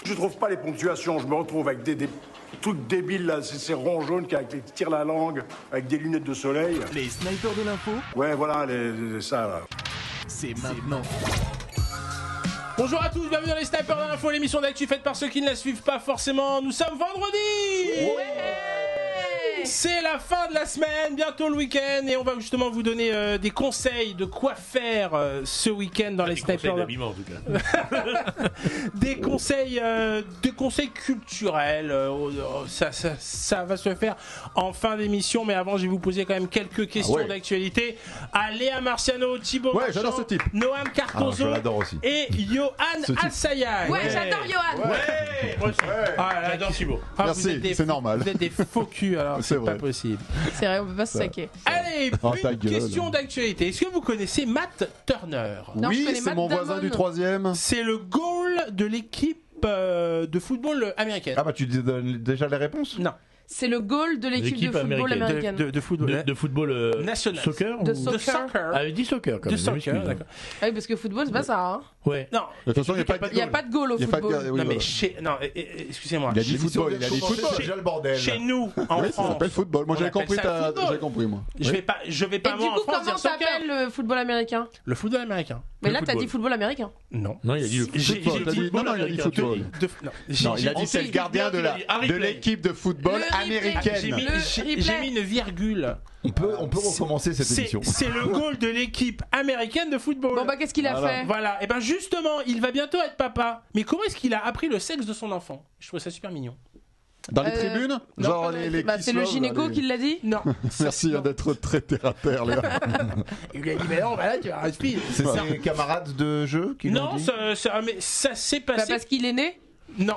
Je trouve pas les ponctuations, je me retrouve avec des trucs débiles là, ces ronds jaunes qui tirent la langue, avec des lunettes de soleil. Les snipers de l'info. Ouais, voilà, ça là. C'est maintenant. Bonjour à tous, bienvenue dans les Snipers de l'info, l'émission d'actu faite par ceux qui ne la suivent pas forcément. Nous sommes vendredi. C'est la fin de la semaine, bientôt le week-end, et on va justement vous donner des conseils de quoi faire ce week-end dans les Snipers. En tout cas. Des conseils culturels. Ça va se faire en fin d'émission, mais avant, je vais vous poser quand même quelques questions d'actualité à Léa Marciano, Thibaut Marchand, j'adore ce type. Noam Cardozo je l'adore aussi. et Johan Assayag. Ouais, j'adore Johan. Moi aussi. J'adore Thibaut. Merci, c'est normal. Vous êtes des faux culs, alors c'est pas vrai. possible. C'est vrai, on peut pas se saquer. Allez, ta une gueule. question d'actualité. Est-ce que vous connaissez Matt Turner? Non, je Oui, connais c'est Matt mon Damon. voisin du 3ème. C'est le goal de l'équipe de football américaine. Ah bah tu donnes déjà les réponses? Non. C'est le goal de l'équipe de football américaine. De football. De football national. soccer De ou... soccer. Ah, dit soccer quand De même. soccer, excuse-moi. d'accord. Ah oui, parce que football, c'est pas ça. Hein. Ouais. Non. De toute façon, il Il n'y a pas de goal au Il y a pas de- football. oui, Non, mais voilà. excusez-moi. Il a dit Chez- football, il a dit football. Chez- Déjà le bordel. Chez nous, en Oui, ça France. s'appelle football. Moi on j'ai appelle compris, ça le football. j'ai compris moi. Je vais pas Et du moi en coup, France comment dire soccer. t'appelles le football américain? Le football américain. Mais Le là, t'as football. dit football américain. Non. Non, il a dit le J'ai Football, dit t'as dit- football non, il a dit américain. football. Non, Non, il a dit c'est le gardien de l'équipe de football Le replay. américaine. J'ai mis une virgule. On peut recommencer cette émission. C'est le goal de l'équipe américaine de football. Bon, bah, qu'est-ce qu'il a Voilà. fait? Voilà, et ben justement, il va bientôt être papa. Mais comment est-ce qu'il a appris le sexe de son enfant? Je trouve ça super mignon. Dans les tribunes? non, Genre pas les Bah, c'est le kiss-love, gynéco là, les- qui l'a dit? Non. Merci d'être très terre à terre, Léa. Il lui a dit, mais non, bah là, tu vas respirer. C'est ses camarades de jeu qui l'ont Non, dit? mais ça s'est Bah, passé. parce qu'il est né? Non.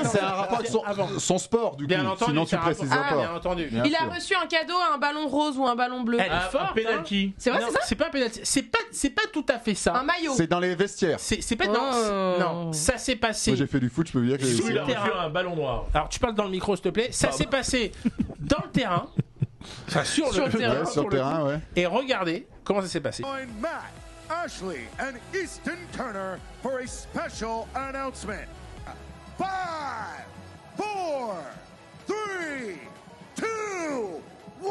C'est un rapport avec Avant. son sport, du coup. Bien entendu, Sinon, c'est tu un rapport. précises Ah, bien pas. entendu. Bien Il a sûr. reçu un cadeau, un ballon rose ou un ballon bleu. Elle est forte, Un penalty. C'est vrai, Non, c'est ça? c'est pas un penalty. C'est pas tout à fait ça. Un maillot. C'est dans les vestiaires. C'est pas Oh. non, ça s'est passé. Moi, j'ai fait du foot, je peux vous dire que Sous Il a le reçu terrain. un ballon noir. Alors tu parles dans le micro s'il te plaît. Ça s'est passé dans le terrain. Enfin, sur Sur le terrain. Ouais, sur le terrain, ouais. Et regardez comment ça s'est passé. Join Matt, Ashley, and Easton Turner for a special announcement. 5, 4, 3, 2, 1.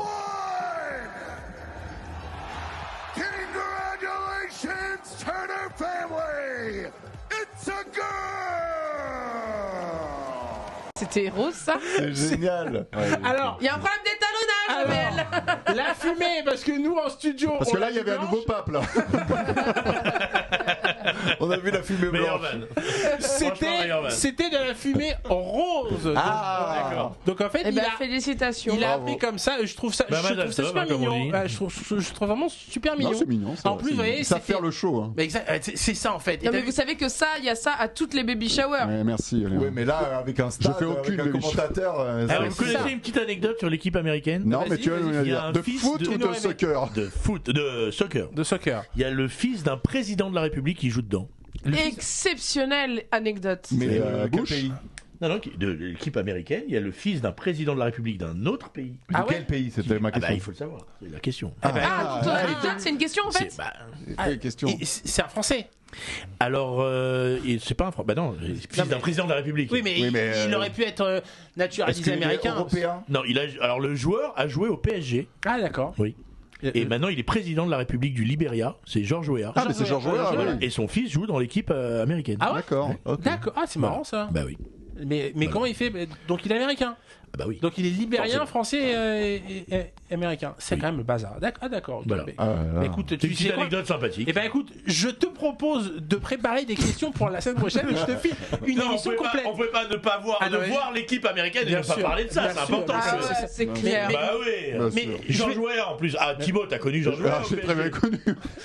Congratulations, Turner family! It's a girl! C'était rose, ça? C'est génial. Alors, Il y a un problème d'étalonnage, Abel. la fumée, parce que nous en studio. Parce on que là, l'a il y avait un blanche. nouveau pape, là. On a vu la fumée Meilleur blanche. van. Franchement, meilleur van. C'était de la fumée rose. Ah, D'accord. Donc en fait, Eh il ben, a félicitations. il a Bravo. appris comme ça. Je trouve ça, Bah, je madame, trouve ça ça super va, comme on mignon. dit. Ouais, je trouve vraiment super mignon. Non, c'est mignon. ça En va, plus, c'est vous voyez, mignon. Ça c'était- fait le show. Hein. Mais exact, c'est ça en fait. Non, mais vous savez que ça, il y a ça à toutes les baby showers. Ouais, merci. Léa. Oui, mais là, avec un stade, fais aucune avec un baby show. commentateur, Alors, vous c'est connaissez ça. une petite anecdote sur l'équipe américaine? Non, Vas-y, mais tu vas nous vas-y. la Il y a dire. un De fils foot de- ou Non, de mais- soccer? De soccer. De soccer. Il y a le fils d'un président de la République qui joue dedans. Exceptionnelle anecdote. Mais quel Bush. pays? Non, non, de l'équipe américaine, il y a le fils d'un président de la République d'un autre pays. De Ah ouais quel pays? C'était ma Ah bah, question. il faut le savoir, c'est la question. Ah, toute anecdote, c'est une question en fait. C'est- bah, Quelle question? Et c'est un Français. alors, c'est pas un Bah non, fils d'un président de la République. Oui, mais, Oui, mais, il aurait pu être Est-ce naturalisé qu'il est américain. européen? Non, alors le joueur a joué au PSG. Ah d'accord. Oui. Et maintenant, il est président de la République du Libéria. C'est George Weah. Ah, mais c'est Georges Weah, Georges oui. Weah. Et son fils joue dans l'équipe américaine. Ah ouais. D'accord. ok. D'accord. Ah c'est marrant ça. Bah oui. Mais comment il fait? Donc il est américain. Ah bah oui. Donc il est libérien, Forcément. français et américain. C'est Oui. quand même le bazar. Ah d'accord. ok. Voilà. Mais- Ah, là. mais écoute, C'est tu une sais petite quoi? anecdote sympathique. Eh ben écoute, je te propose de préparer des questions pour la semaine prochaine. Je te file une émission complète. on pouvait pas ne pas voir, Ah non, mais- voir l'équipe américaine et Bien ne pas sûr, parler de ça. bien C'est sûr. important. Ah c'est ouais, ça. c'est clair. Bah oui. Bien Mais sûr. Georges Weah en plus. Ah Thibaut, t'as connu Georges Weah? Ah, j'ai très bien connu.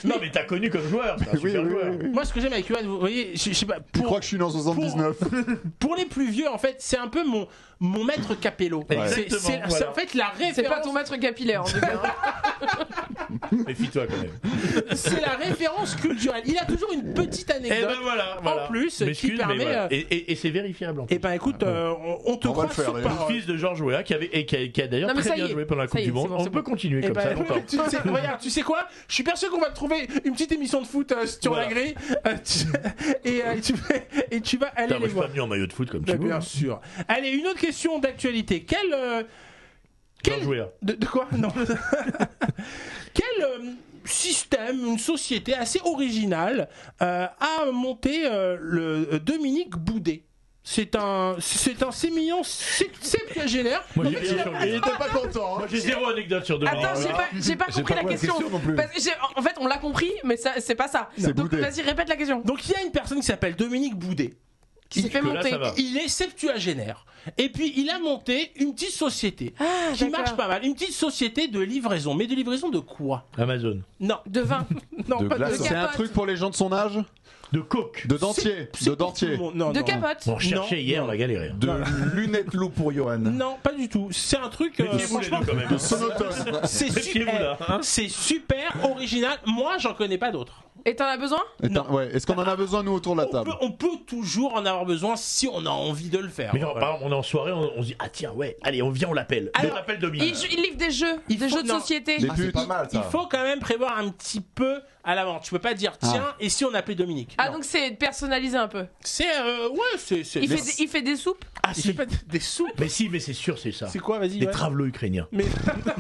Non mais t'as connu comme joueur. C'est un Oui, super oui, joueur. oui. Moi, ce que j'aime avec Yoann, vous voyez, je sais pas. Je crois que je suis né en 79. Pour les plus vieux, en fait, c'est un peu mon maître Capello. Exactement, C'est voilà. en fait la référence. C'est pas ton maître capillaire en tout cas. Méfie-toi quand même. C'est la référence culturelle. Il a toujours une petite anecdote. Et ben voilà. En plus, qui M'excuse, mais permet. voilà. Et c'est vérifiable. En plus. Eh ben écoute, on te On va croit le faire, sur les parole. Le fils de Georges Weah qui a d'ailleurs Non, mais très ça bien y est. joué pendant la Ça Coupe y est, du Monde. c'est bon, On c'est peut bon. continuer Eh comme ben, ça longtemps. regarde, tu sais quoi? Je suis persuadé qu'on va te trouver une petite émission de foot sur Voilà. la grille et tu vas aller Putain, les moi je suis voir. pas venu en maillot de foot comme Bah, tu veux. bien sûr. Allez, une autre question d'actualité. Georges Weah. De quoi? Non. Quel système, une société assez originale a monté le Dominique Boudet? C'est un sémillant septuagénaire. Moi j'ai bien sur Il lui. était pas content. Moi j'ai zéro anecdote sur Dominique. Attends, j'ai pas compris la question. non plus. Parce que en fait, on l'a compris, mais c'est pas ça. C'est Donc Boudet. vas-y, répète la question. Donc il y a une personne qui s'appelle Dominique Boudet. Qui s'est fait que là, monter. ça va. Il est septuagénaire. Et puis il a monté une petite société qui d'accord. marche pas mal. Une petite société de livraison. Mais de livraison de quoi? Amazon. Non. De vin. Non, De pas glace. de C'est un capote. truc pour les gens de son âge. De coke. De dentier. C'est De pour tout le dentier. monde. Non, De non. capote. On cherchait hier, on a galéré. De lunettes loup pour Johan. Non, pas du tout. C'est un truc. Méfiez-vous les deux quand même. c'est Méfiez-vous, super. là, hein. C'est super original. Moi, j'en connais pas d'autres. Et t'en as besoin? Ouais. Est-ce qu'on en a besoin nous autour de la table? On peut toujours en avoir besoin si on a envie de le faire. Mais non, par exemple, on est en soirée, on se dit ah tiens ouais, allez on vient, on l'appelle. Alors, On l'appelle Dominique. Il livre des jeux. Il Des faut- jeux de non. société. Les Ah, c'est putes. pas mal Il ça. faut quand même prévoir un petit peu à l'avance. Tu peux pas dire tiens et si on appelait Dominique. Ah, Non. donc c'est personnalisé un peu. C'est c'est. Il fait des soupes. Ah, il fait pas des soupes. Mais si, mais c'est sûr, c'est ça. C'est quoi, vas-y. Des ouais. travelots ukrainiens. Mais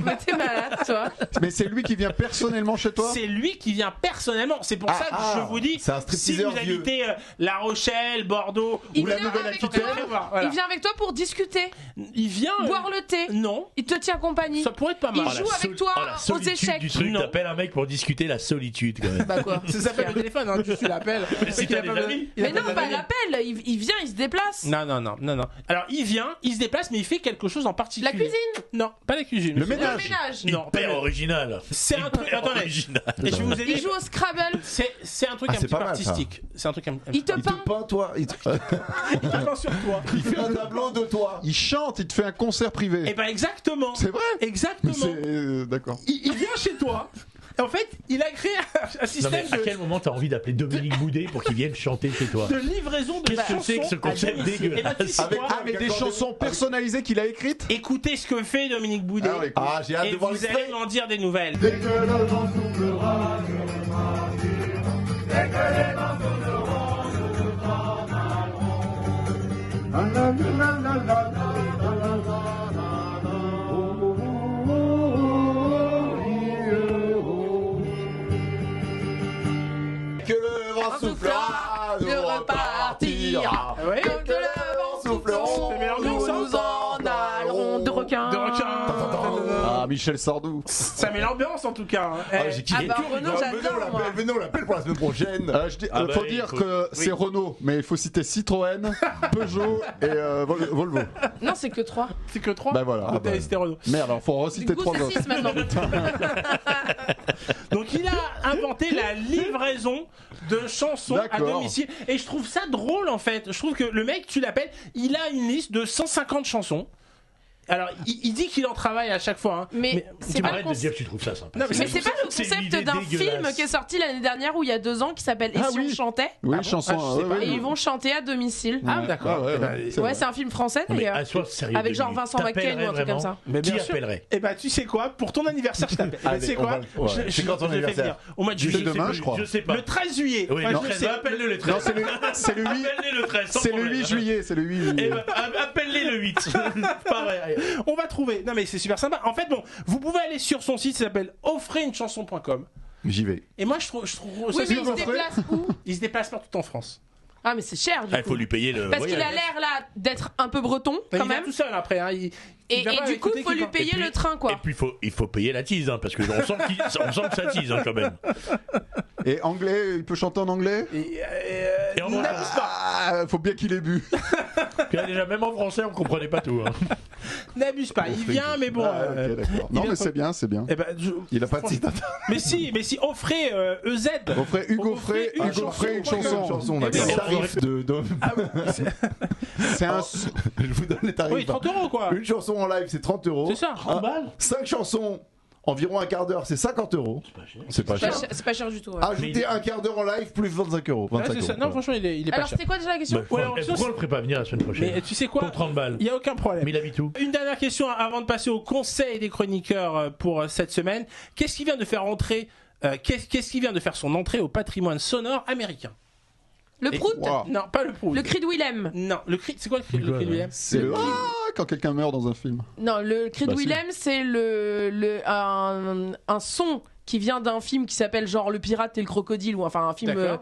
Mais t'es malade, toi. Mais c'est lui qui vient personnellement chez toi? c'est lui qui vient personnellement. C'est pour ça que je vous dis. c'est un Si vous stripteaseur vieux. habitez La Rochelle, Bordeaux Il ou la vient Nouvelle-Aquitaine. avec Voilà. Il vient avec toi pour discuter, Il vient. boire le thé. Non. Il te tient compagnie. Ça pourrait être pas Il mal. joue avec toi la aux solitude échecs. du truc, Non. t'appelles un mec pour discuter la solitude quand même. Bah quoi. Ça s'appelle le téléphone, hein, tu l'appelles. Si t'as des amis. Mais non, pas l'appel. Il vient, il se déplace. Non. Alors il vient, il se déplace, mais il fait quelque chose en particulier. La cuisine. Non, pas la cuisine. Le Le ménage. ménage. Non, pas Hyper le- original. C'est un truc. Hyper Attendez. original. Et je vais vous aider. Il joue au Scrabble. C'est un truc Ah, un c'est petit peu pas mal, ça. artistique. C'est un truc un Il te Il te peint. peint toi, il peint sur toi. fait un tableau de toi. Il chante, il te fait un concert privé. Et ben exactement. C'est vrai? Exactement. D'accord. Il vient chez toi. Et en fait, il a créé un Non système mais à quel moment t'as envie d'appeler Dominique Boudet pour qu'il vienne chanter chez toi? de livraison de Qu'est-ce que chansons c'est que ce à concept domicile. Et ben, tu sais dégueulasse quoi Avec des chansons personnalisées qu'il a écrites? Écoutez ce que fait Dominique Boudet. Alors, écoute. Ah, j'ai hâte Et de voir vous l'extrait. allez m'en dire des nouvelles. Que le vent soufflera, de repartir. Ouais. Quand que le vent souffleront, nous nous en allerons. De requin. De requin. Ah, Michel Sardou. Ça met l'ambiance en tout cas. hein. Ah, Eh, j'ai kiffé. Ah bah Renaud, j'adore moi. Venez, on l'appelle pour la semaine prochaine. Ah bah, Faut il dire faut- que c'est Renault, mais il faut citer Citroën, Peugeot et Volvo. Non, c'est que 3. c'est que 3. Bah voilà. C'était Renault. Merde, alors faut Du reciter coup, 3 c'est autres. 6 maintenant. Donc il a inventé la livraison de chansons à D'accord. domicile. Et je trouve ça drôle en fait. Je trouve que le mec, tu l'appelles, il a une liste de 150 chansons. Alors il dit qu'il en travaille à chaque fois. Hein. Mais Tu c'est pas le m'arrêtes de concept. dire que tu trouves ça sympa. Non, Mais c'est pas le C'est une concept idée d'un dégueulasse. film qui est sorti l'année dernière ou il y a 2 ans qui s'appelle Et Ah si oui. on chantait. Oui, bon chanson. Ah, je sais pas. ouais, Et ouais. ils vont chanter à domicile. Ah d'accord. Ah ouais, Eh ben, ouais. Ouais, c'est un film français Non, mais d'ailleurs. à soi, sérieux, Avec genre Dominique, Vincent McCain ou un truc comme ça. Mais Qui bien sûr. appellerait? Eh ben tu sais quoi, pour ton anniversaire je t'appelle. Eh ben, Allez, tu sais on quoi, va le- ouais. C'est quand ton je le fais anniversaire venir. Au mois de C'est juillet. demain, je crois. Je sais pas. Le 13 juillet. Oui, Moi, le je 13, sais. appelle-le le 13. Non, c'est le 8. Appelle-le le 13, sans C'est le problème. 8 juillet, c'est le 8 Eh juillet. ben, appelle-les le 8. Pareil. On va trouver. Non mais c'est super sympa. En fait bon, vous pouvez aller sur son site, ça s'appelle offrezunechanson.com. J'y vais. Et moi je trouve Oui, ça mais il super. se déplace où? Il se déplace partout en France. Ah, mais c'est cher du Il faut coup. lui payer le Parce qu'il voyage. a l'air là d'être un peu breton Il quand vient même. tout seul après. Hein. Et va pas du avec coup, toute il faut l'équipe, lui hein. payer Et puis- le train Et quoi. puis il faut payer la tease, hein, parce que on sent que ça tease hein, quand même. Et anglais, il peut chanter en anglais? Et en N'abuse pas. Ah, faut bien qu'il ait bu. Puis là, déjà, même en français, on comprenait pas tout. Hein. N'abuse pas. Il vient mais bon. Ah, ok, d'accord. il Non, vient mais trop- c'est bien, c'est bien. Eh ben, Il a pas de site. mais si, offrez EZ. Offrez Hugo Frey, une Hugo Frey, une chanson. chanson. Chanson, Eh d'accord. ben, Tarif de. C'est un. Je vous donne les tarifs. Oui, 30 € quoi. Une chanson en live, c'est 30 €. C'est ça. 5 chansons Environ un quart d'heure, c'est 50 €. C'est pas cher. C'est pas cher du tout. Ouais. Ajouter un quart d'heure en live plus 25 €. 25 Ouais, c'est ça. €. Non, franchement, il est pas Alors cher. c'était quoi déjà la question? Bah, Ouais, alors, pourquoi on le ferait pas venir la semaine prochaine? Mais tu sais quoi? Pour 30 balles. Il y a aucun problème. Mais il habite où? Une dernière question avant de passer au conseil des chroniqueurs pour cette semaine. Qu'est-ce qui vient de faire entrer qu'est-ce qui vient de faire son entrée au patrimoine sonore américain? Le prout. Wow. Non, pas le prout. Le cri de Willem. Non, le cri. C'est quoi le cri de Willem? C'est le quand quelqu'un meurt dans un film. Non, le cri de Bah, si. Willem, c'est un son qui vient d'un film qui s'appelle genre Le Pirate et le Crocodile, ou enfin un film D'accord.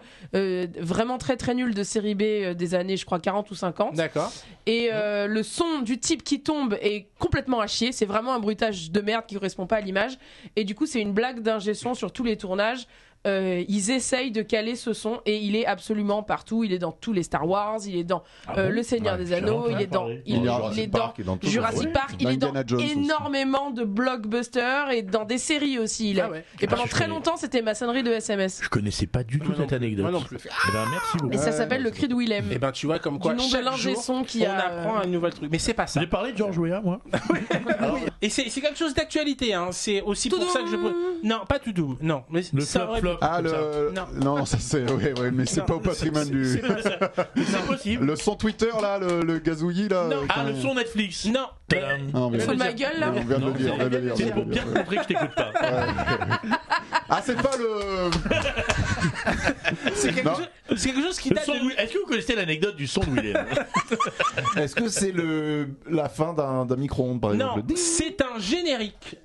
vraiment très très nul de série B des années, je crois, 40 ou 50. D'accord. Et le son du type qui tombe est complètement à chier. C'est vraiment un bruitage de merde qui correspond pas à l'image. Et du coup, c'est une blague d'ingé son sur tous les tournages. Ils essayent de caler ce son et il est absolument partout. Il est dans tous les Star Wars, il est dans Le Seigneur des Anneaux, il est dans, il est dans Jurassic Park, il est dans énormément de blockbusters et dans des séries aussi. Il est. Et pendant très longtemps, c'était ma sonnerie de SMS. Je connaissais pas du tout cette anecdote. Moi non plus. Eh ben, merci beaucoup. Et ça s'appelle le cri de Willem. Et ben tu vois comme quoi Du nom de chaque l'ingé jour son qui on a. apprend un nouvel truc. Mais c'est pas ça. J'ai parlé de George Weah, moi. Et c'est quelque chose d'actualité. Hein. C'est aussi pour ça que je. Non, pas tout doom. Non, mais Le ça aurait- flop. Ah, comme ça. Non, ça c'est. Ouais, mais c'est Non, pas au patrimoine c'est- du. c'est pas ça. C'est possible. Le son Twitter là, le gazouillis là. Non. Ah, le son Netflix. Non. Tadam. Ah, on vient Faut de de le ma dire. gueule là. On vient de le dire, on vient de le dire, C'est on vient pour de le bien dire. montrer que je t'écoute pas. Ah, c'est pas le. C'est quelque chose qui Le date son de de. Will- Est-ce que vous connaissez l'anecdote du son de Willem? Est-ce que c'est la fin d'un micro-ondes par Non, exemple? c'est un générique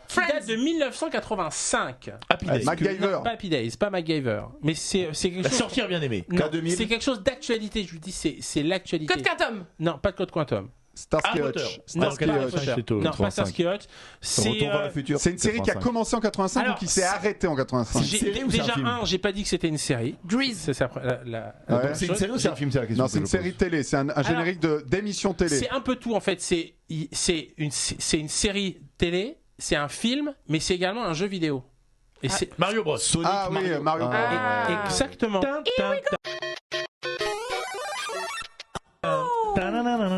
qui date de 1985. Happy Days. MacGyver. Non, pas Happy Days, pas MacGyver. Mais c'est quelque La chose. sorcière bien aimée. Non, K2000. c'est quelque chose d'actualité. Je vous dis, c'est l'actualité. Code Quantum. Non, pas de Code Quantum. Starsky Harry Hutch. Potter. Non, Starsky pas Harry Hutch. Potter. c'est au Non, pas 85. Starsky Hutch. C'est Retour vers le futur. C'est une série qui a 85. commencé en 85 Alors, ou qui s'est arrêtée en 85. série ou c'est un déjà film j'ai pas dit que c'était une série. Grease. C'est ça. Ouais. Donc, c'est une série ou c'est un film? C'est la question. Non, c'est une que je série pose. télé, c'est un générique d'émission télé. C'est un peu tout en fait. C'est une série télé, c'est un film, mais c'est également un jeu vidéo. Et c'est Mario Bros. Sonic, Ah oui, Mario Bros. Ah. exactement.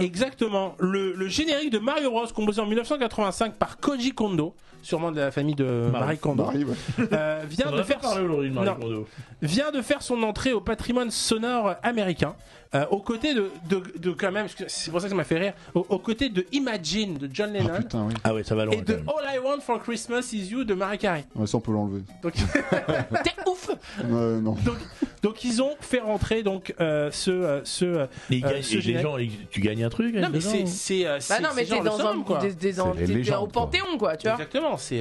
Exactement. Le générique de Mario Bros composé en 1985 par Koji Kondo, sûrement de la famille de Marie Kondo, Marie, ouais. vient On en de a faire pas parlé aujourd'hui de Marie Non. Kondo. vient de faire son entrée au patrimoine sonore américain, aux côtés de quand même, parce que c'est pour ça que ça m'a fait rire, aux côtés de Imagine de John Ah Lennon putain, oui. Ah ouais, ça va loin et de quand même. All I Want for Christmas Is You de Mariah Carey. Ouais, ça, on peut l'enlever. Donc, T'es ouf. Non. donc ils ont fait rentrer donc ce Et ils gagnent- ce et les générique. gens, tu gagnes un truc? Non avec mais dedans Bah non, mais genre t'es le dans summum, quoi. t'es les t'es légendes, au quoi. Panthéon, quoi, tu vois. Exactement, c'est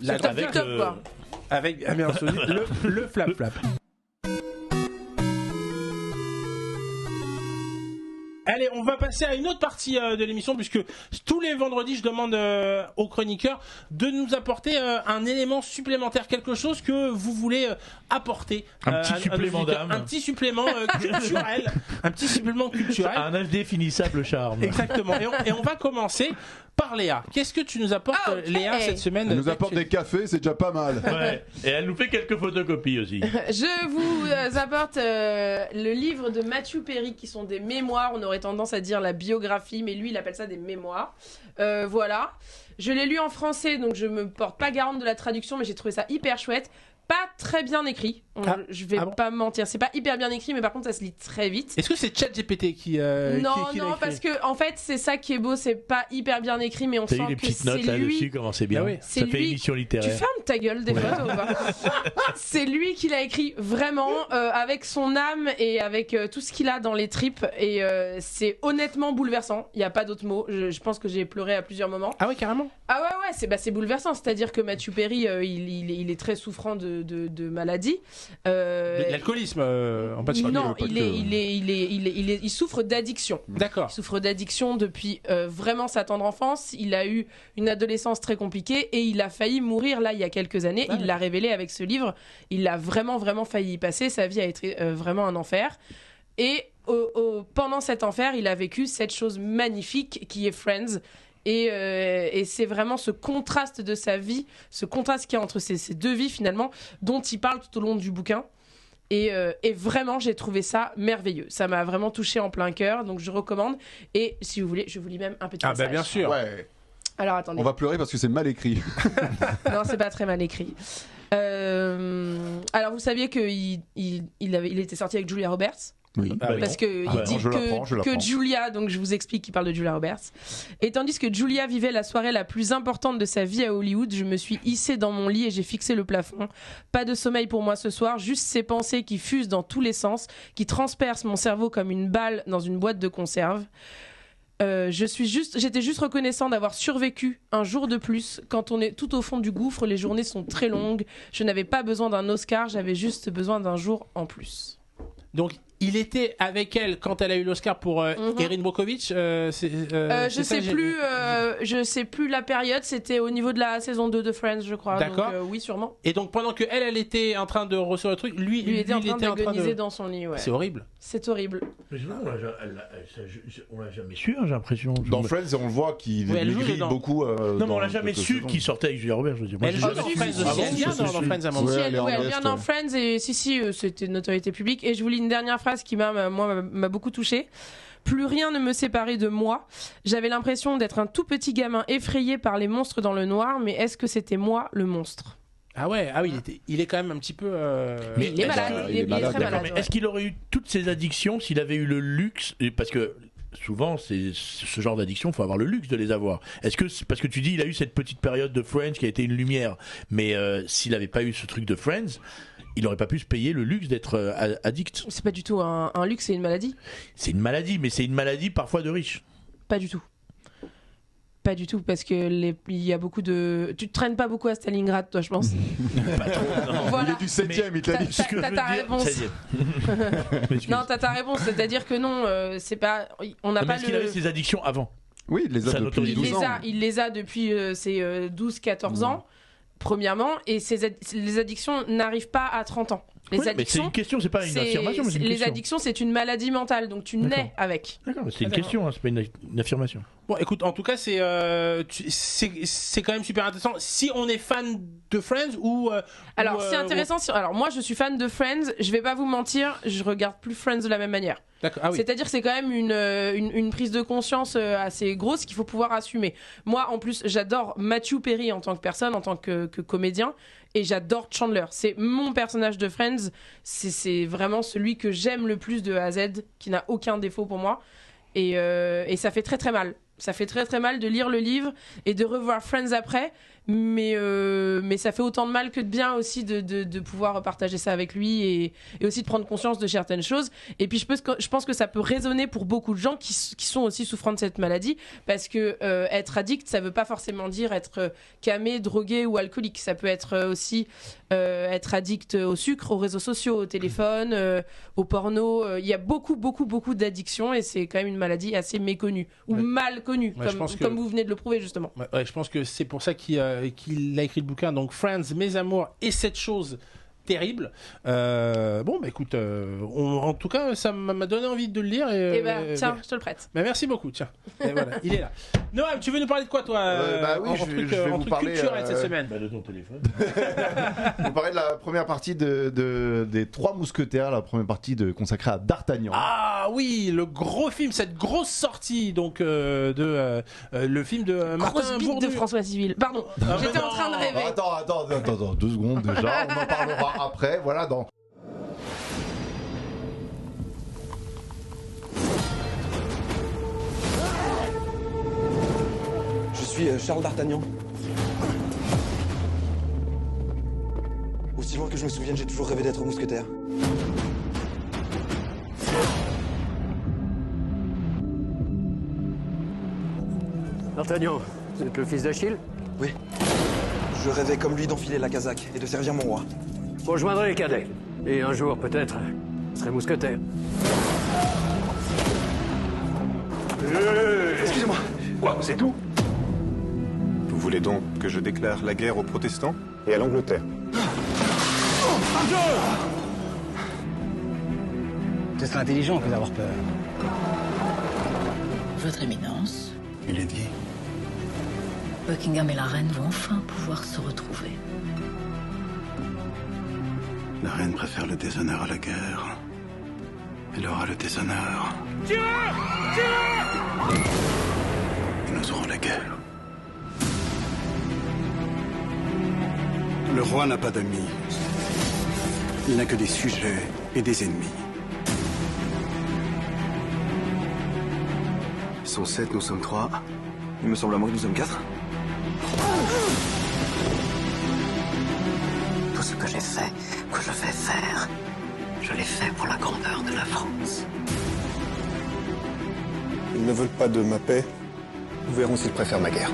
la top avec du top, quoi. avec ah, bien entendu, le flap flap. Allez, on va passer à une autre partie de l'émission, puisque tous les vendredis, je demande aux chroniqueurs de nous apporter un élément supplémentaire, quelque chose que vous voulez apporter. Un petit à nos supplément auditeurs. d'âme. Un petit supplément culturel. Un petit supplément culturel. Un indéfinissable charme. Exactement. Et on va commencer par Léa. Qu'est-ce que tu nous apportes, Ah, ok. Léa, cette semaine? Elle nous apporte des cafés, c'est déjà pas mal. Ouais. Et elle nous fait quelques photocopies aussi. Je vous apporte le livre de Matthew Perry qui sont des mémoires. On aurait tendance à dire la biographie, mais lui il appelle ça des mémoires. Voilà. Je l'ai lu en français, donc je me porte pas garante de la traduction, mais j'ai trouvé ça hyper chouette. Pas très bien écrit. Je vais bon pas mentir, c'est pas hyper bien écrit, mais par contre ça se lit très vite. Est-ce que c'est ChatGPT qui Non, qui l'a non, écrit parce que en fait c'est ça qui est beau, c'est pas hyper bien écrit, mais on T'as sent eu les que petites notes c'est là-dessus, lui. comment c'est bien. Ah oui. C'est Ça fait lui. émission Tu littéraire. fermes ta gueule des fois, toi, ou pas? C'est lui qui l'a écrit vraiment avec son âme et avec tout ce qu'il a dans les tripes, et c'est honnêtement bouleversant. Il y a pas d'autre mot. Je pense que j'ai pleuré à plusieurs moments. Ah ouais, carrément. Ah ouais, c'est bouleversant. C'est-à-dire que Matthew Perry, il est très souffrant de maladie. L'alcoolisme en particulier. Non, il souffre d'addiction. D'accord. Il souffre d'addiction depuis vraiment sa tendre enfance. Il a eu une adolescence très compliquée et il a failli mourir là il y a quelques années. Ah, il l'a révélé avec ce livre. Il a vraiment failli y passer. Sa vie a été vraiment un enfer. Et pendant cet enfer, il a vécu cette chose magnifique qui est Friends. Et c'est vraiment ce contraste de sa vie, ce contraste qu'il y a entre ces deux vies finalement, dont il parle tout au long du bouquin. Et vraiment, j'ai trouvé ça merveilleux. Ça m'a vraiment touché en plein cœur, donc je recommande. Et si vous voulez, je vous lis même un petit Ah passage. bah bien sûr. Ouais. Alors attendez. On va pleurer parce que c'est mal écrit. Non, c'est pas très mal écrit. Alors vous saviez qu'il était sorti avec Julia Roberts. Oui. Parce que il dit que Julia, donc je vous explique qu'il parle de Julia Roberts. Et tandis que Julia vivait la soirée la plus importante de sa vie à Hollywood, je me suis hissée dans mon lit et j'ai fixé le plafond. Pas de sommeil pour moi ce soir, juste ces pensées qui fusent dans tous les sens, qui transpercent mon cerveau comme une balle dans une boîte de conserve. J'étais juste reconnaissant d'avoir survécu un jour de plus. Quand on est tout au fond du gouffre, les journées sont très longues. Je n'avais pas besoin d'un Oscar, j'avais juste besoin d'un jour en plus. Donc, il était avec elle quand elle a eu l'Oscar pour Erin Brockovich. Je sais plus la période. C'était au niveau de la saison 2 de Friends, je crois. D'accord. Donc, oui, sûrement. Et donc pendant que elle était en train de recevoir le truc, lui il était en train d'agoniser dans son lit. Ouais. C'est horrible. C'est horrible. Mais sinon, on l'a jamais su, hein, j'ai l'impression. Dans Friends, on le voit qu'il grille beaucoup. Non, mais on l'a jamais su qu'il sortait avec Julia Roberts, je veux dire. Elle joue dans Friends aussi. Elle vient dans Friends à mon avis. Elle vient dans Friends et c'était une notoriété publique. Et je vous lis une dernière phrase qui m'a beaucoup touchée. Plus rien ne me séparait de moi. J'avais l'impression d'être un tout petit gamin effrayé par les monstres dans le noir, mais est-ce que c'était moi le monstre ? Ah ouais, il est quand même un petit peu. Mais il est malade, il est très malade. Mais est-ce qu'il aurait eu toutes ces addictions s'il avait eu le luxe, parce que souvent c'est ce genre d'addiction, il faut avoir le luxe de les avoir. Est-ce que parce que tu dis il a eu cette petite période de Friends qui a été une lumière, mais s'il n'avait pas eu ce truc de Friends, il n'aurait pas pu se payer le luxe d'être addict. C'est pas du tout un luxe, c'est une maladie. C'est une maladie, mais c'est une maladie parfois de riches. Pas du tout. Pas du tout, parce que il y a beaucoup de. Tu te traînes pas beaucoup à Stalingrad, toi, je pense. Pas trop, non. Voilà. Il est du 7ème, il t'a dit. T'as ta réponse. Non, t'as ta réponse, c'est-à-dire que non, c'est pas. On n'a pas Est-ce qu'il avait ses addictions avant? Oui, il les a depuis 12 ans. Il les a depuis ses 12-14 ans, premièrement, et les addictions n'arrivent pas à 30 ans. Mais c'est une question, c'est pas une affirmation. Mais les addictions, c'est une maladie mentale, donc tu nais avec. D'accord, c'est une question, hein, c'est pas une affirmation. Bon, écoute, en tout cas, c'est quand même super intéressant. Si on est fan de Friends ou. Alors, c'est intéressant. Alors, moi, je suis fan de Friends. Je vais pas vous mentir, je regarde plus Friends de la même manière. D'accord. Ah oui. C'est-à-dire que c'est quand même une prise de conscience assez grosse qu'il faut pouvoir assumer. Moi, en plus, j'adore Matthew Perry en tant que personne, en tant que comédien, et j'adore Chandler. C'est mon personnage de Friends. C'est vraiment celui que j'aime le plus de A à Z, qui n'a aucun défaut pour moi. Et ça fait très très mal. Ça fait très très mal de lire le livre et de revoir Friends après, mais ça fait autant de mal que de bien aussi de pouvoir partager ça avec lui et aussi de prendre conscience de certaines choses. Et puis je pense que ça peut résonner pour beaucoup de gens qui sont aussi souffrant de cette maladie, parce que être addict, ça veut pas forcément dire être camé, drogué ou alcoolique. Ça peut être aussi être addict au sucre, aux réseaux sociaux, au téléphone, au porno. Il y a beaucoup d'addictions et c'est quand même une maladie assez méconnue ou mal connue, comme vous venez de le prouver justement. Ouais, je pense que c'est pour ça qu'il a écrit le bouquin. Donc Friends, Mes amours et cette chose terrible. Bon, bah écoute, en tout cas, ça m'a donné envie de le lire. Tiens, je te le prête. Bah, merci beaucoup, tiens. Et voilà, il est là. Noam, tu veux nous parler de quoi, toi Oui, je vais vous parler culturel cette semaine. De ton téléphone. Je vais vous parler de la première partie des Trois Mousquetaires, la première partie consacrée à D'Artagnan. Ah oui, le gros film, cette grosse sortie donc le film de Martin Grosse bite Bourdieu. de François Civil. Pardon, j'étais en train de rêver. Attends, 2 secondes déjà, on en parlera après, voilà, Je suis Charles D'Artagnan. Aussi loin que je me souvienne, j'ai toujours rêvé d'être mousquetaire. D'Artagnan, vous êtes le fils d'Achille? Oui. Je rêvais comme lui d'enfiler la casaque et de servir mon roi. Vous rejoindrez les cadets. Et un jour, peut-être, vous serez mousquetaire. Excusez-moi. Quoi, c'est tout? Vous voulez donc que je déclare la guerre aux protestants et à l'Angleterre? C'est intelligent que d'avoir peur. Votre Éminence, Il est dit. Buckingham et la reine vont enfin pouvoir se retrouver. La reine préfère le déshonneur à la guerre. Elle aura le déshonneur. Et nous aurons la guerre. Le roi n'a pas d'amis. Il n'a que des sujets et des ennemis. Ils sont 7, nous sommes 3. Il me semble à moi que nous sommes 4. Tout ce que j'ai fait, que je vais faire, je l'ai fait pour la grandeur de la France. Ils ne veulent pas de ma paix. Nous verrons s'ils préfèrent ma guerre.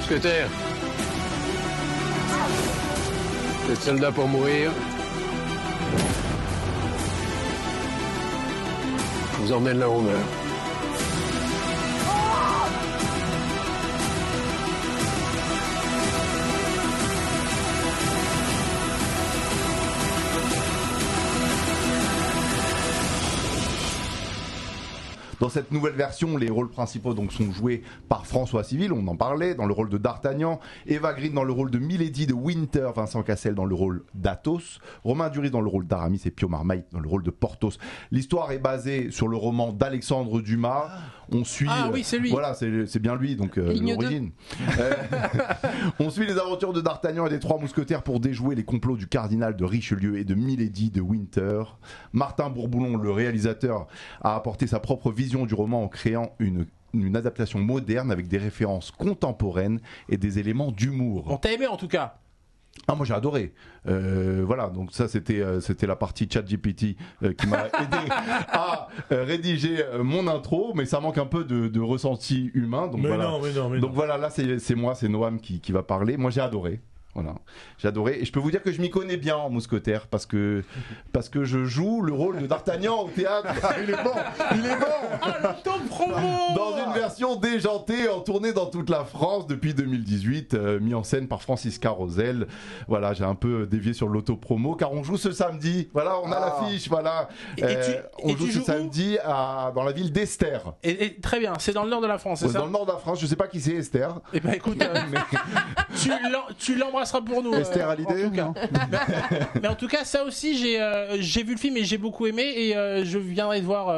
Mousquetaire. Vous êtes soldat pour mourir. Je vous emmène là où on meurt. Dans cette nouvelle version, les rôles principaux donc sont joués par François Civil, on en parlait, dans le rôle de D'Artagnan, Eva Green dans le rôle de Milady de Winter, Vincent Cassel dans le rôle d'Athos, Romain Duris dans le rôle d'Aramis et Pio Marmaille dans le rôle de Porthos. L'histoire est basée sur le roman d'Alexandre Dumas. On suit, oui, c'est lui. Voilà, c'est bien lui, donc l'origine. On suit les aventures de D'Artagnan et des trois mousquetaires pour déjouer les complots du cardinal de Richelieu et de Milady de Winter. Martin Bourboulon, le réalisateur, a apporté sa propre vision du roman en créant une adaptation moderne avec des références contemporaines et des éléments d'humour. On t'a aimé en tout cas. Ah, moi j'ai adoré. Voilà, donc ça c'était la partie ChatGPT qui m'a aidé à rédiger mon intro, mais ça manque un peu de ressenti humain. Donc mais voilà. Non. Donc voilà, là c'est moi, c'est Noam qui va parler. Moi j'ai adoré. Voilà, j'ai adoré et je peux vous dire que je m'y connais bien en mousquetaire parce que je joue le rôle de D'Artagnan au théâtre. Il est bon. Ah, le temps promo. Dans une version déjantée en tournée dans toute la France depuis 2018, mis en scène par Francisca Rosel. Voilà, j'ai un peu dévié sur l'auto-promo car on joue ce samedi. Voilà, on a l'affiche. Voilà, on joue ce samedi dans la ville d'Esther. Et très bien, c'est dans le nord de la France, c'est ça? Dans le nord de la France. Je sais pas qui c'est Esther. Eh ben écoute, tu l'embrasseras pour nous. Esther Hallyday, mais en tout cas, ça aussi, j'ai vu le film et j'ai beaucoup aimé et je viendrai te voir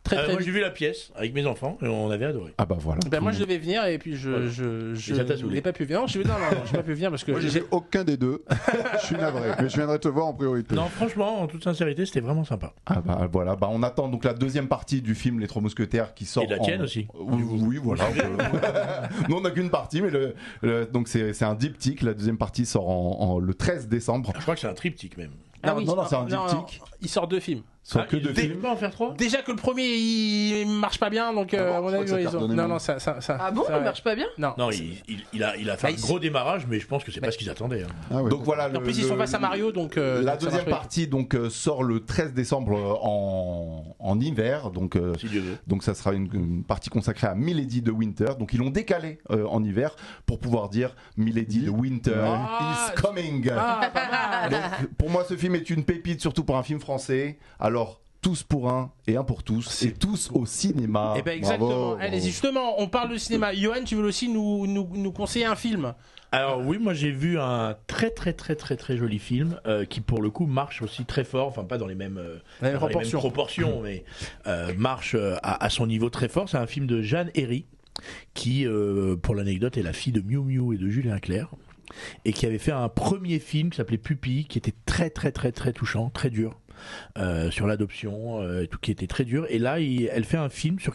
très moi vite. j'ai vu la pièce avec mes enfants et on avait adoré. Ah bah voilà. Ben moi je devais venir et puis je n'ai pas pu venir. Non, j'ai pas pu venir parce que moi j'ai vu aucun des deux. Je suis navré, mais je viendrai te voir en priorité. Non, franchement, en toute sincérité, c'était vraiment sympa. Ah bah voilà, on attend donc la deuxième partie du film Les Trois Mousquetaires qui sort. Et la tienne aussi. Oui, voilà. Nous on n'a qu'une partie, mais donc c'est un diptyque. La deuxième partie sort le 13 décembre. Je crois que c'est un triptyque même. Non, c'est un diptyque. Il sort 2 films. Que de films. Pas en faire 3. Déjà que le premier il marche pas bien, donc à mon avis ils ont. Non, ça. Ah bon, il marche pas bien? Non, il a fait un gros démarrage, mais je pense que c'est pas ce qu'ils attendaient. Hein. Ah ouais. Donc voilà. En plus ils sont face à Mario, donc. La deuxième partie donc sort le 13 décembre en hiver, donc ça sera une partie consacrée à Milady de Winter. Donc ils l'ont décalé en hiver pour pouvoir dire Milady de Winter is coming. Ah, pas mal. Donc, pour moi ce film est une pépite, surtout pour un film français. Alors tous pour un et un pour tous et tous au cinéma. Et ben exactement. Bravo. Allez-y, justement, on parle de cinéma. Johan, tu veux aussi nous conseiller un film? Alors oui, moi j'ai vu un très joli film qui pour le coup marche aussi très fort, enfin pas dans les mêmes proportions, mais marche à son niveau très fort. C'est un film de Jeanne Herry qui, pour l'anecdote, est la fille de Miu Miu et de Julien Clerc et qui avait fait un premier film qui s'appelait Pupille, qui était très touchant, très dur. Sur l'adoption, tout qui était très dur. Et là, elle fait un film sur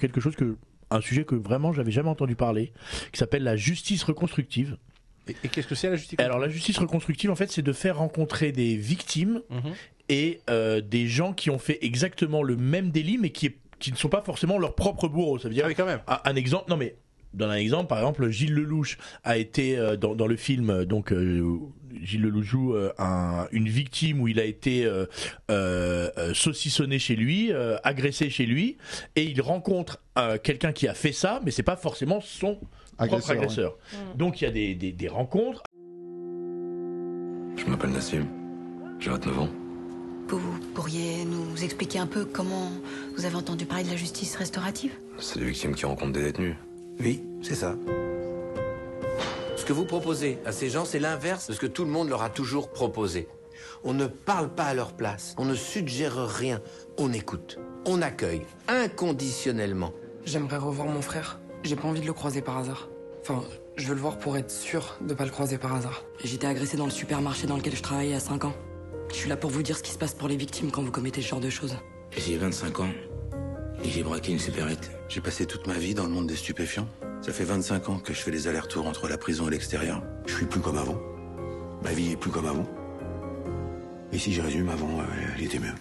un sujet que vraiment j'avais jamais entendu parler, qui s'appelle la justice reconstructive. Et qu'est-ce que c'est la justice? Alors la justice reconstructive, en fait, c'est de faire rencontrer des victimes et des gens qui ont fait exactement le même délit, mais qui ne sont pas forcément leurs propres bourreaux. Ça veut dire, quand même. Un exemple. Non mais. Dans un exemple, par exemple, Gilles Lelouch a été dans le film, donc Gilles Lelouch joue une victime où il a été saucissonné chez lui, agressé chez lui, et il rencontre quelqu'un qui a fait ça, mais c'est pas forcément son propre agresseur. Ouais. Donc il y a des rencontres. Je m'appelle Nassim, j'ai 29 ans. Vous pourriez nous expliquer un peu comment vous avez entendu parler de la justice restaurative? C'est des victimes qui rencontrent des détenus. Oui, c'est ça. Ce que vous proposez à ces gens, c'est l'inverse de ce que tout le monde leur a toujours proposé. On ne parle pas à leur place, on ne suggère rien, on écoute, on accueille, inconditionnellement. J'aimerais revoir mon frère. J'ai pas envie de le croiser par hasard. Enfin, je veux le voir pour être sûr de pas le croiser par hasard. J'étais agressé dans le supermarché dans lequel je travaillais à 5 ans. Je suis là pour vous dire ce qui se passe pour les victimes quand vous commettez ce genre de choses. J'ai 25 ans et j'ai braqué une supérette. J'ai passé toute ma vie dans le monde des stupéfiants. Ça fait 25 ans que je fais les allers-retours entre la prison et l'extérieur. Je suis plus comme avant. Ma vie est plus comme avant. Et si je résume, avant, elle était mieux.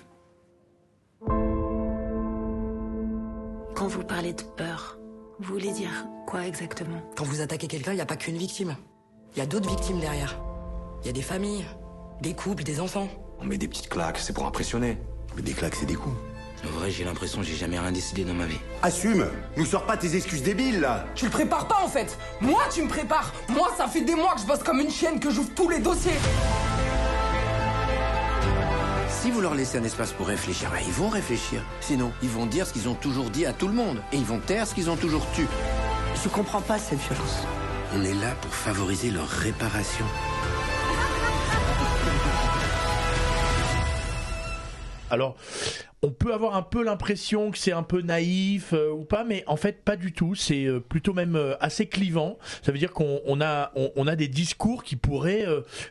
Quand vous parlez de peur, vous voulez dire quoi exactement? Quand vous attaquez quelqu'un, il n'y a pas qu'une victime. Il y a d'autres victimes derrière. Il y a des familles, des couples, des enfants. On met des petites claques, c'est pour impressionner. Mais des claques, c'est des coups. En vrai, j'ai l'impression que j'ai jamais rien décidé dans ma vie. Assume! Nous sors pas tes excuses débiles, là! Tu le prépares pas, en fait! Moi, tu me prépares! Moi, ça fait des mois que je bosse comme une chienne, que j'ouvre tous les dossiers! Si vous leur laissez un espace pour réfléchir, ils vont réfléchir. Sinon, ils vont dire ce qu'ils ont toujours dit à tout le monde. Et ils vont taire ce qu'ils ont toujours tu. Je comprends pas cette violence. On est là pour favoriser leur réparation. Alors, on peut avoir un peu l'impression que c'est un peu naïf ou pas, mais en fait pas du tout. C'est plutôt même assez clivant. Ça veut dire qu'on a des discours qui pourraient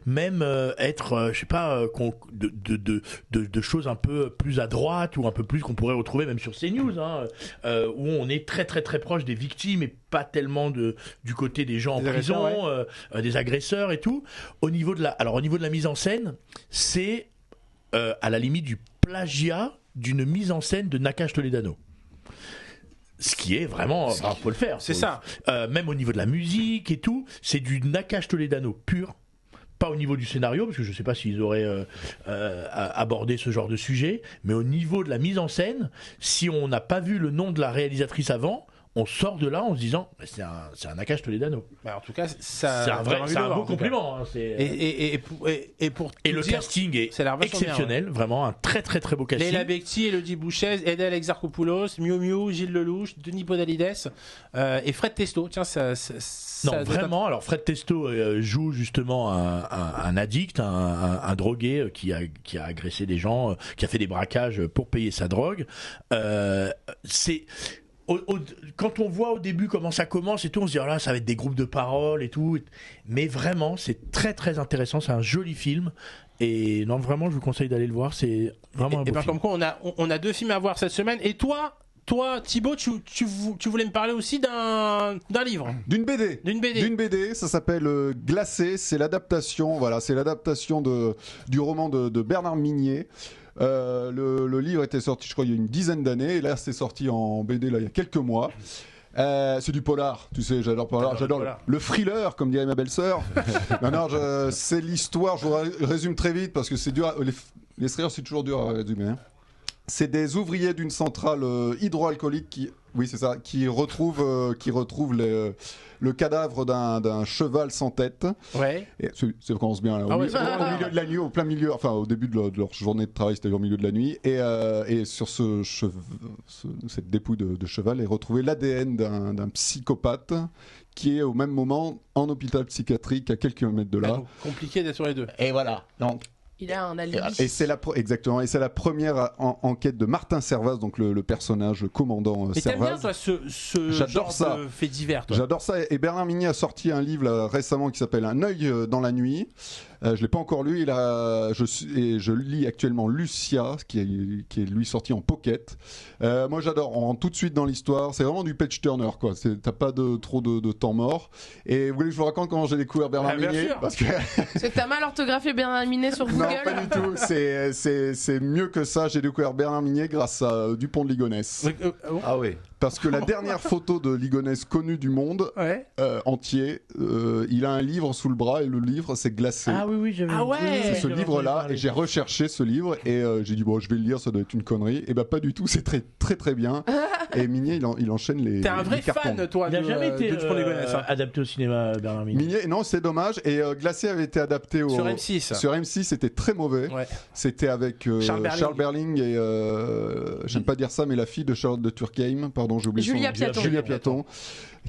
même être, je sais pas, de choses un peu plus à droite ou un peu plus qu'on pourrait retrouver même sur CNews, hein, où on est très très très proche des victimes et pas tellement du côté des gens en prison, des agresseurs et tout. Au niveau de la mise en scène, c'est à la limite du plagiat d'une mise en scène de Nakash Toledano. Ce qui est vraiment, faut le faire. C'est ça. Même au niveau de la musique et tout, c'est du Nakash Toledano pur. Pas au niveau du scénario, parce que je sais pas s'ils auraient abordé ce genre de sujet, mais au niveau de la mise en scène, si on n'a pas vu le nom de la réalisatrice avant, on sort de là en se disant c'est un Nakash Toledano. En tout cas, ça, c'est un beau compliment. Hein, et le casting est exceptionnel, bien, vraiment un très très très beau casting. Leila Bekti, Elodie Bouchez, Edel Exarchopoulos, Miu Miu, Gilles Lelouch, Denis Podalides et Fred Testo. Tiens, non, vraiment. Alors Fred Testo joue justement un addict, un drogué qui a agressé des gens, qui a fait des braquages pour payer sa drogue. Quand on voit au début comment ça commence et tout, on se dit là ça va être des groupes de parole et tout, mais vraiment c'est très très intéressant, c'est un joli film et non vraiment je vous conseille d'aller le voir, c'est vraiment un beau film. Comme quoi on a 2 films à voir cette semaine. Et toi Thibaut, tu voulais me parler aussi d'un livre, d'une BD, ça s'appelle Glacé, c'est l'adaptation du roman de Bernard Minier. Le livre était sorti, je crois, il y a une dizaine d'années, et là c'est sorti en BD là, il y a quelques mois. C'est du polar, tu sais, j'adore polar, j'adore le thriller, comme dirait ma belle-sœur. C'est l'histoire, je vous résume très vite parce que c'est dur. Les thrillers, c'est toujours dur à résumer. Hein. C'est des ouvriers d'une centrale hydroalcoolique qui retrouvent le cadavre d'un cheval sans tête. Ouais. Et ça commence bien là, au milieu de la nuit, au plein milieu, enfin au début de leur journée de travail, c'était au milieu de la nuit. Et sur cette dépouille de cheval est retrouvé l'ADN d'un psychopathe qui est au même moment en hôpital psychiatrique à quelques kilomètres de là. Donc, compliqué d'être sur les deux. Et voilà. Donc il a un alibi. Et c'est la première enquête de Martin Servaz, donc le personnage commandant Servaz. Et t'aimes bien toi ce genre de fait divers, toi. J'adore ça. Et Bernard Minier a sorti un livre là, récemment qui s'appelle Un œil dans la nuit. Je l'ai pas encore lu. Je lis actuellement Lucia, qui est lui sorti en pocket. Moi j'adore. On rentre tout de suite dans l'histoire. C'est vraiment du page turner quoi. T'as pas trop de temps mort. Et vous voulez que je vous raconte comment j'ai découvert Bernard Minier? Parce que t'as mal orthographié Bernard Minier sur Google. Non, pas du tout. C'est mieux que ça. J'ai découvert Bernard Minier grâce à Dupont de Ligonnès. Ah oui. Parce que la dernière photo de Ligonnès connue du monde entier, il a un livre sous le bras et le livre c'est Glacé. Ah oui, j'avais c'est ce livre-là et j'ai recherché ce livre et j'ai dit bon, je vais le lire, ça doit être une connerie. Et bah pas du tout, c'est très très très bien. Et Minier, il enchaîne les. T'es un vrai cartons. fan, toi, Il n'a jamais été du premier Gonesse, hein. adapté au cinéma, Bernard Minier. Minier, non, c'est dommage. Et Glacé avait été adapté sur M6. Sur M6, c'était très mauvais. Ouais. C'était avec Charles Berling et j'aime pas dire ça, mais la fille de Charlotte de Turckheim, pardon, j'ai oublié Julia Piaton. Julia Piaton,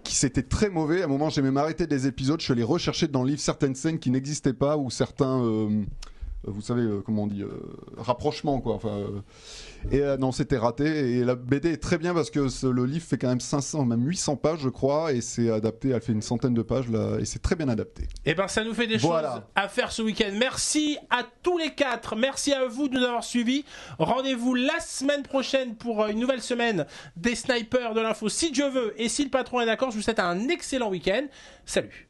qui c'était très mauvais. À un moment, j'ai même arrêté des épisodes. Je suis allé rechercher dans le livre certaines scènes qui n'existaient pas ou certains. Vous savez comment on dit, rapprochement quoi. Enfin, non, c'était raté. Et la BD est très bien parce que le livre fait quand même 500, même 800 pages, je crois, et c'est adapté. Elle fait une centaine de pages là, et c'est très bien adapté. Et ben, ça nous fait des choses à faire ce week-end. Merci à tous les 4. Merci à vous de nous avoir suivis. Rendez-vous la semaine prochaine pour une nouvelle semaine des snipers de l'info. Si Dieu veut et si le patron est d'accord, je vous souhaite un excellent week-end. Salut.